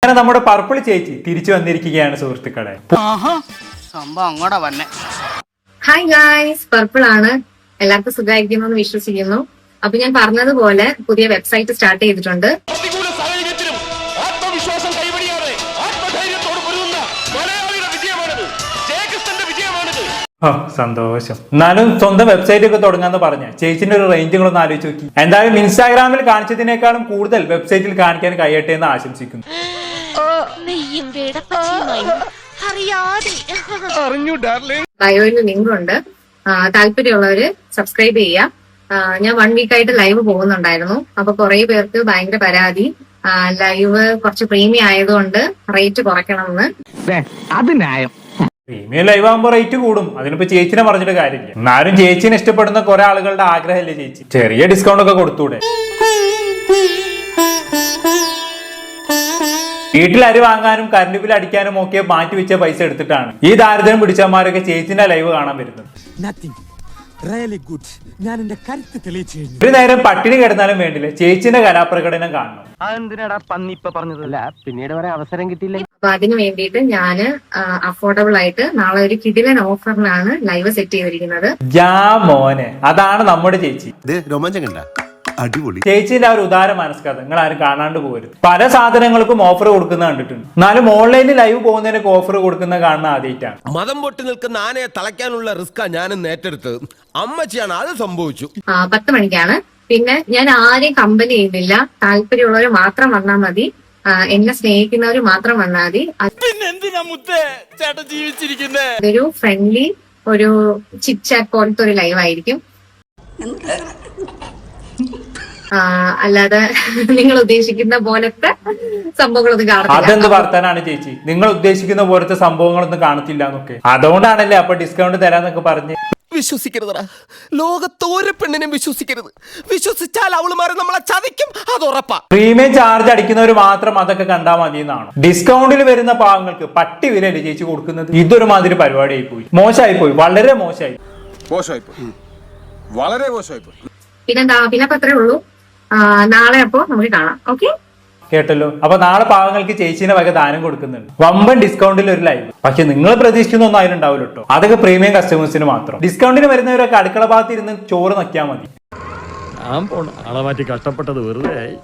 അങ്ങനെ നമ്മുടെ പർപ്പിൾ ചേച്ചി തിരിച്ചു വന്നിരിക്കുകയാണ് സുഹൃത്തുക്കളെ. ഹായ് ഗായ്സ്, പർപ്പിൾ ആണ്. എല്ലാവർക്കും സുഖമായിരിക്കുന്നു എന്ന് വിശ്വസിക്കുന്നു. അപ്പൊ ഞാൻ പറഞ്ഞതുപോലെ പുതിയ വെബ്സൈറ്റ് സ്റ്റാർട്ട് ചെയ്തിട്ടുണ്ട്. സന്തോഷം. എന്നാലും സ്വന്തം വെബ്സൈറ്റ് ഒക്കെ തുടങ്ങാന്ന് പറഞ്ഞ ചേച്ചിന്റെ ഒരു റേഞ്ചുകളൊന്ന് ആലോചിച്ച് നോക്കി. എന്തായാലും ഇൻസ്റ്റാഗ്രാമിൽ കാണിച്ചതിനേക്കാളും കൂടുതൽ വെബ്സൈറ്റിൽ കാണിക്കാൻ കഴിയട്ടെ എന്ന് ആശംസിക്കുന്നു. ബയോയിൽ ലിങ്ക് ഉണ്ട്, താല്പര്യമുള്ളവര് സബ്സ്ക്രൈബ് ചെയ്യാം. ഞാൻ 1 വീക്കായിട്ട് ലൈവ് പോകുന്നുണ്ടായിരുന്നു. അപ്പൊ കുറെ പേർക്ക് ഭയങ്കര പരാതി, ലൈവ് കുറച്ച് പ്രീമിയം ആയതുകൊണ്ട് റേറ്റ് കുറയ്ക്കണമെന്ന്. പ്രീമിയം ലൈവ് ആകുമ്പോൾ റേറ്റ് കൂടും, അതിനിപ്പോ ചേച്ചിനെ പറഞ്ഞിട്ട് കാര്യമില്ല. എന്നാലും ചേച്ചിനെ ഇഷ്ടപ്പെടുന്ന കുറെ ആളുകളുടെ ആഗ്രഹമല്ലേ ചേച്ചി, ചെറിയ ഡിസ്കൗണ്ട് ഒക്കെ കൊടുത്തൂടെ? വീട്ടിൽ അരി വാങ്ങാനും കറണ്ട് ബിൽ അടിക്കാനും ഒക്കെ മാറ്റി വെച്ച പൈസ എടുത്തിട്ടാണ് ഈ ദാരിദ്ര്യം പിടിച്ചമാരൊക്കെ ചേച്ചിന്റെ ലൈവ് കാണാൻ വരുന്നത്. ഒരു നേരം പട്ടിണി കിടന്നാലും വേണ്ടില്ല ചേച്ചിന്റെ കലാപ്രകടനം കാണണം. പിന്നീട് വരെ അവസരം കിട്ടിയില്ല. അപ്പൊ അതിന് വേണ്ടിയിട്ട് ഞാന് അഫോർഡബിൾ ആയിട്ട് നാളെ ഒരു കിടിലൻ ഓഫറിനാണ് ലൈവ് സെറ്റ് ചെയ്തിരിക്കുന്നത്. മോനെ, അതാണ് നമ്മുടെ ചേച്ചി. രോമാഞ്ചം കണ്ട അടിപൊളി. ചേച്ചിന്റെ ആ ഒരു ഉദാര മനസ്കഥ നിങ്ങൾ ആരും കാണാണ്ട് പോകരുത്. പല സാധനങ്ങൾക്കും ഓഫർ കൊടുക്കുന്ന കണ്ടിട്ടുണ്ട്, എന്നാലും ഓൺലൈനിൽ ലൈവ് പോകുന്നതിനൊക്കെ ഓഫർ കൊടുക്കുന്ന കാണുന്ന ആദ്യമായിട്ടാണ്. മതം പൊട്ടി നിൽക്കുന്ന ആനയെ തളയ്ക്കാനുള്ള റിസ്കാ ഞാനും ഏറ്റെടുത്തത്. അമ്മച്ചിയാണ് അത് സംഭവിച്ചു. 10 മണിക്കാണ്. പിന്നെ ഞാൻ ആരെയും കമ്പനി ചെയ്യുന്നില്ല, താല്പര്യമുള്ളവർ മാത്രം വന്നാൽ മതി, എന്നെ സ്നേഹിക്കുന്നവർ മാത്രം വന്നാൽ മതി. അതൊരു ഫ്രണ്ട്ലി ഒരു ചിറ്റ് ചാറ്റ് പോലത്തെ ഒരു ലൈവ് ആയിരിക്കും. അല്ലാതെ നിങ്ങൾ ഉദ്ദേശിക്കുന്ന പോലത്തെ സംഭവങ്ങളൊന്നും കാണത്തില്ല. അതെന്ത് വർത്താനാണ് ചേച്ചി, നിങ്ങൾ ഉദ്ദേശിക്കുന്ന പോലത്തെ സംഭവങ്ങളൊന്നും കാണത്തില്ല എന്നൊക്കെ. അതുകൊണ്ടാണല്ലേ അപ്പൊ ഡിസ്കൗണ്ട് തരാന്നൊക്കെ പറഞ്ഞ്. വിശ്വസിക്കരുതടാ, ലോകത്ത് ഒരു പെണ്ണിനും വിശ്വസിക്കരുത്. വിശ്വസിച്ചാൽ അവളുമാരെ നമ്മളെ ചതിക്കും, അത് ഉറപ്പാ. പ്രീമിയം ചാർജ് അടിക്കുന്നവർ മാത്രം അതൊക്കെ കണ്ടാൽ മതി എന്നാണ്. ഡിസ്കൗണ്ടിൽ വരുന്ന പാവങ്ങൾക്ക് പട്ടി വിലയല്ലേ ചേച്ചി കൊടുക്കുന്നത്. ഇതൊരു മാതിരി പരിപാടിയായി പോയി, മോശമായി പോയി, വളരെ മോശമായി പോയി, വളരെ മോശമായി പോയി. പിന്നെന്താ, പിന്നെ അത്രേ ഉള്ളൂ. നാളെ അപ്പോ നമുക്ക് കാണാം. ഓക്കെ, കേട്ടല്ലോ. അപ്പൊ നാളെ പാവങ്ങൾക്ക് ചേച്ചീനെ വക ദാനം കൊടുക്കുന്നുണ്ട്, വമ്പൻ ഡിസ്കൗണ്ടിൽ ഒരു ലൈവ്. പക്ഷെ നിങ്ങൾ പ്രതീക്ഷിക്കുന്നൊന്നും അതിലുണ്ടാവില്ല കേട്ടോ, അതൊക്കെ പ്രീമിയം കസ്റ്റമേഴ്സിന് മാത്രം. ഡിസ്കൗണ്ടിന് വരുന്നവരൊക്കെ അടുക്കള ഭാഗത്ത് ഇരുന്ന് ചോറ് നക്കിയാൽ മതി. ഞാൻ പോണ ആളെ മാറ്റി കഷ്ടപ്പെട്ടത് വെറുതെ ആയി.